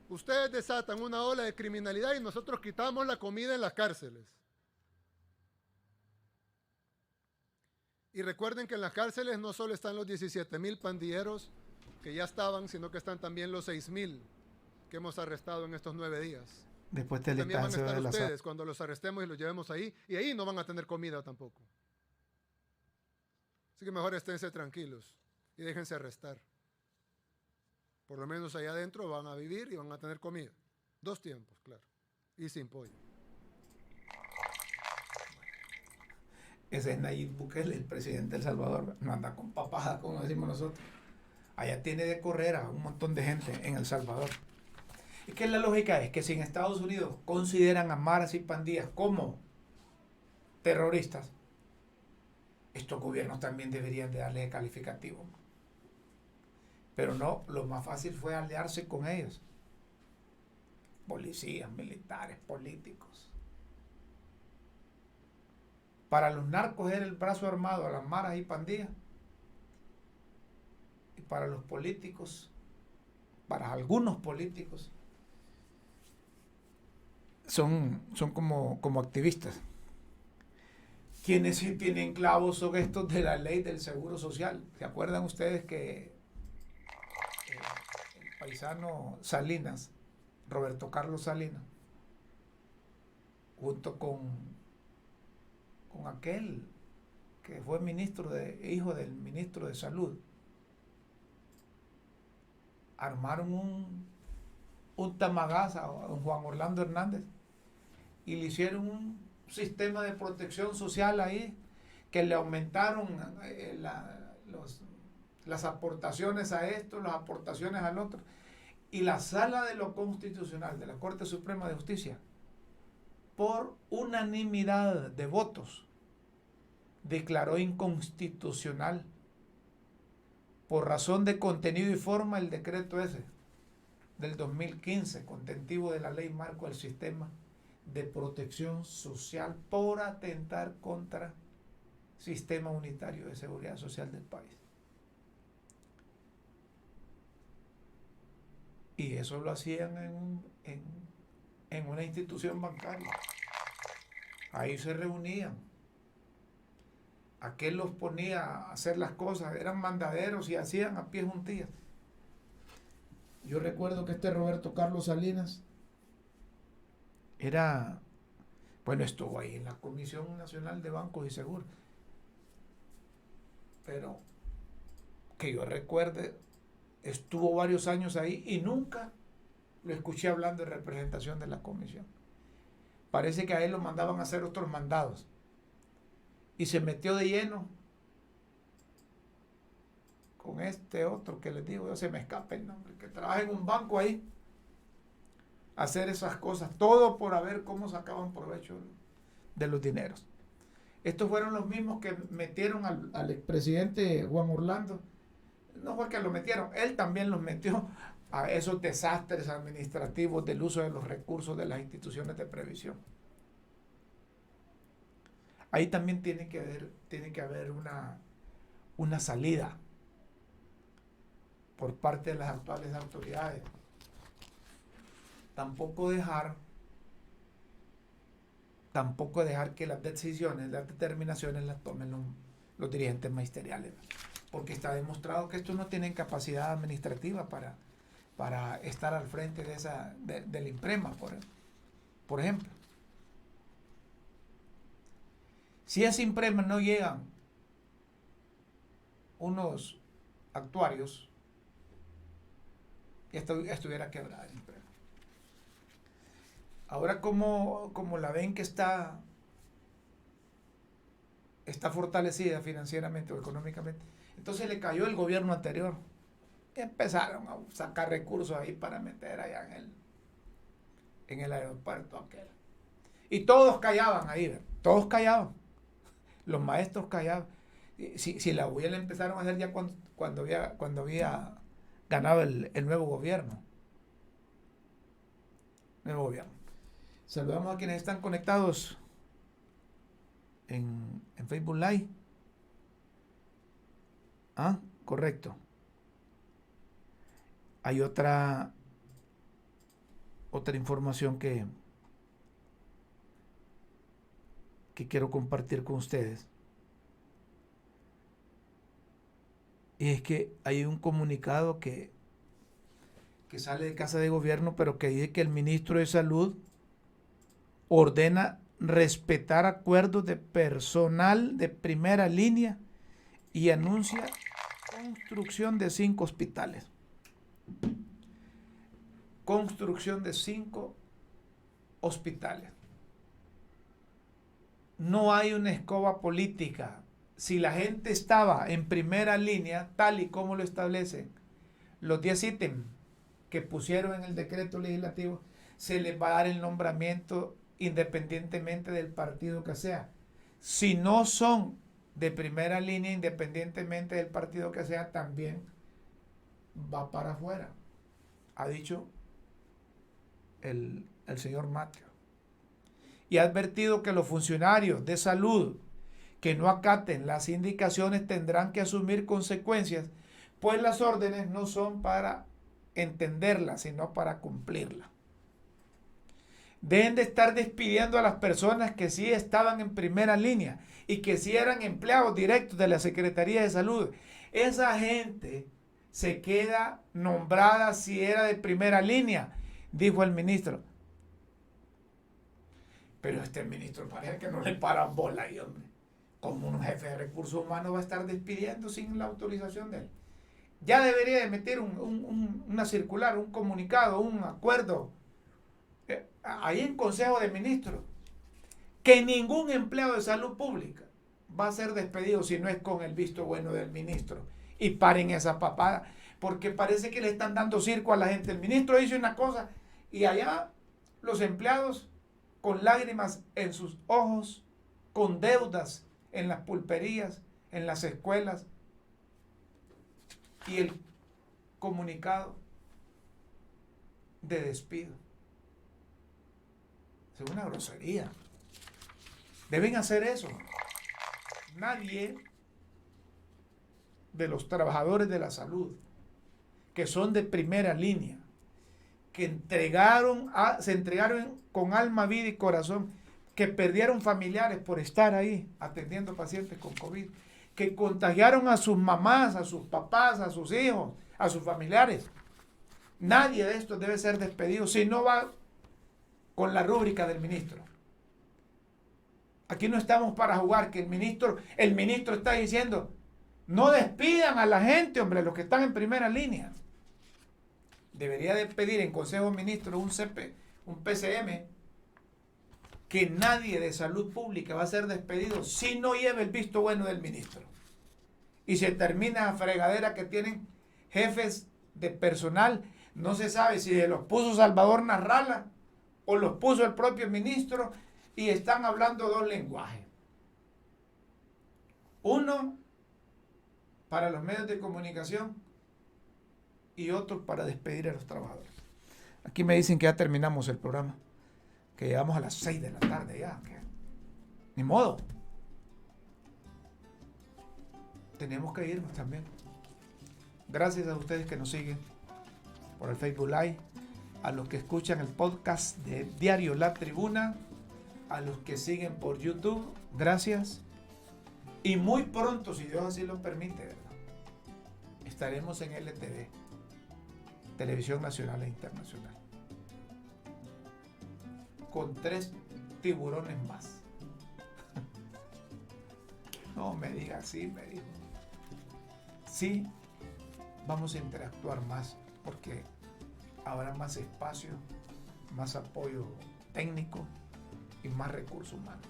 Ustedes desatan una ola de criminalidad y nosotros quitamos la comida en las cárceles. Y recuerden que en las cárceles no solo están los 17,000 pandilleros que ya estaban, sino que están también los 6,000 que hemos arrestado en estos 9 días. Después te también van a estar ustedes cuando los arrestemos y los llevemos ahí, y ahí no van a tener comida tampoco. Así que mejor esténse tranquilos y déjense arrestar. Por lo menos allá adentro van a vivir y van a tener comida. 2 tiempos, claro. Y sin pollo. Ese es Nayib Bukele, el presidente de El Salvador. No anda con papada, como decimos nosotros. Allá tiene de correr a un montón de gente en El Salvador. Es que la lógica es que si en Estados Unidos consideran a maras y pandillas como terroristas, estos gobiernos también deberían de darle calificativo. Pero no, lo más fácil fue aliarse con ellos. Policías, militares, políticos. Para los narcos era el brazo armado a las maras y pandillas. Y para los políticos, para algunos políticos, son como activistas. Quienes sí tienen clavos son estos de la ley del Seguro Social. ¿Se acuerdan ustedes que el paisano Salinas, Roberto Carlos Salinas, junto con aquel que fue hijo del ministro de Salud, armaron un tamagaza a Juan Orlando Hernández y le hicieron un sistema de protección social ahí, que le aumentaron las aportaciones a esto, las aportaciones al otro, y la Sala de lo Constitucional de la Corte Suprema de Justicia, por unanimidad de votos, declaró inconstitucional, por razón de contenido y forma, el decreto ese del 2015, contentivo de la ley marco del sistema de protección social, por atentar contra el sistema unitario de seguridad social del país. Y eso lo hacían en una institución bancaria. Ahí se reunían. Aquel los ponía a hacer las cosas, eran mandaderos y hacían a pie juntillas. Yo recuerdo que este Roberto Carlos Salinas estuvo ahí en la Comisión Nacional de Bancos y Seguros. Pero que yo recuerde, estuvo varios años ahí y nunca lo escuché hablando en representación de la comisión. Parece que a él lo mandaban a hacer otros mandados. Y se metió de lleno con este otro que les digo, yo se me escapa el nombre, que trabaja en un banco ahí, hacer esas cosas, todo por ver cómo sacaban provecho de los dineros. Estos fueron los mismos que metieron al expresidente Juan Orlando. No fue que lo metieron, él también los metió a esos desastres administrativos del uso de los recursos de las instituciones de previsión. Ahí también tiene que haber una salida por parte de las actuales autoridades. Tampoco dejar que las decisiones, las determinaciones las tomen los dirigentes magisteriales, porque está demostrado que estos no tienen capacidad administrativa para estar al frente del IMPREMA, por ejemplo. Si a ese IMPREMA no llegan unos actuarios, ya estuviera quebrada el IMPREMA. Ahora como la ven que está está fortalecida financieramente o económicamente. Entonces le cayó el gobierno anterior. Y empezaron a sacar recursos ahí para meter allá en el aeropuerto aquel. Y todos callaban ahí, ¿verdad? Todos callaban. Los maestros callaban. Si la huella la empezaron a hacer ya cuando había ganado el nuevo gobierno. Nuevo gobierno. Saludamos a quienes están conectados en Facebook Live. Ah, correcto. Hay otra información que quiero compartir con ustedes. Y es que hay un comunicado que sale de Casa de Gobierno, pero que dice que el ministro de Salud ordena respetar acuerdos de personal de primera línea y anuncia construcción de 5 hospitales. Construcción de 5 hospitales. No hay una escoba política. Si la gente estaba en primera línea, tal y como lo establecen los 10 ítems que pusieron en el decreto legislativo, se les va a dar el nombramiento independientemente del partido que sea. Si no son de primera línea, independientemente del partido que sea, también va para afuera, ha dicho el señor Mateo. Y ha advertido que los funcionarios de salud que no acaten las indicaciones tendrán que asumir consecuencias, pues las órdenes no son para entenderlas, sino para cumplirlas. Deben de estar despidiendo a las personas que sí estaban en primera línea y que sí eran empleados directos de la Secretaría de Salud. Esa gente se queda nombrada si era de primera línea, dijo el ministro. Pero este ministro parece que no le paran bola ahí, hombre. Como un jefe de recursos humanos va a estar despidiendo sin la autorización de él. Ya debería de meter una circular, un comunicado, un acuerdo, ahí en Consejo de Ministros, que ningún empleado de salud pública va a ser despedido si no es con el visto bueno del ministro. Y paren esa papada, porque parece que le están dando circo a la gente. El ministro dice una cosa y allá los empleados con lágrimas en sus ojos, con deudas en las pulperías, en las escuelas, y el comunicado de despido. Es una grosería. Deben hacer eso. Nadie de los trabajadores de la salud, que son de primera línea, que se entregaron con alma, vida y corazón, que perdieron familiares por estar ahí atendiendo pacientes con COVID, que contagiaron a sus mamás, a sus papás, a sus hijos, a sus familiares. Nadie de estos debe ser despedido si no va con la rúbrica del ministro. Aquí no estamos para jugar, que el ministro está diciendo, no despidan a la gente, hombre, los que están en primera línea. Debería de pedir en Consejo de Ministros un PCM, que nadie de salud pública va a ser despedido si no lleva el visto bueno del ministro. Y se termina la fregadera que tienen jefes de personal, no se sabe si se los puso Salvador Narrala o los puso el propio ministro, y están hablando 2 lenguajes. Uno para los medios de comunicación y otro para despedir a los trabajadores. Aquí me dicen que ya terminamos el programa, que llegamos a las 6 de la tarde ya. Ni modo. Tenemos que irnos también. Gracias a ustedes que nos siguen por el Facebook Live, a los que escuchan el podcast de Diario La Tribuna, a los que siguen por YouTube, gracias. Y muy pronto, si Dios así lo permite, ¿verdad?, estaremos en LTV, Televisión Nacional e Internacional, con 3 tiburones más. No me diga así, me dijo. Sí, vamos a interactuar más porque habrá más espacio, más apoyo técnico y más recursos humanos.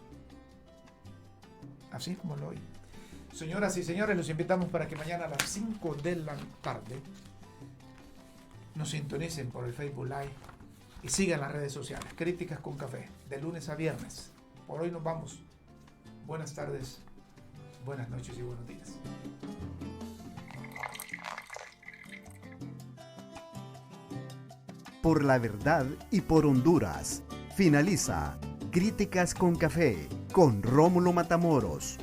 así como lo oí. Señoras y señores, los invitamos para que mañana a las 5 de la tarde nos sintonicen por el Facebook Live y sigan las redes sociales. Críticas con Café, de lunes a viernes. Por hoy nos vamos. Buenas tardes, buenas noches y buenos días. Por la verdad y por Honduras. Finaliza Críticas con Café con Rómulo Matamoros.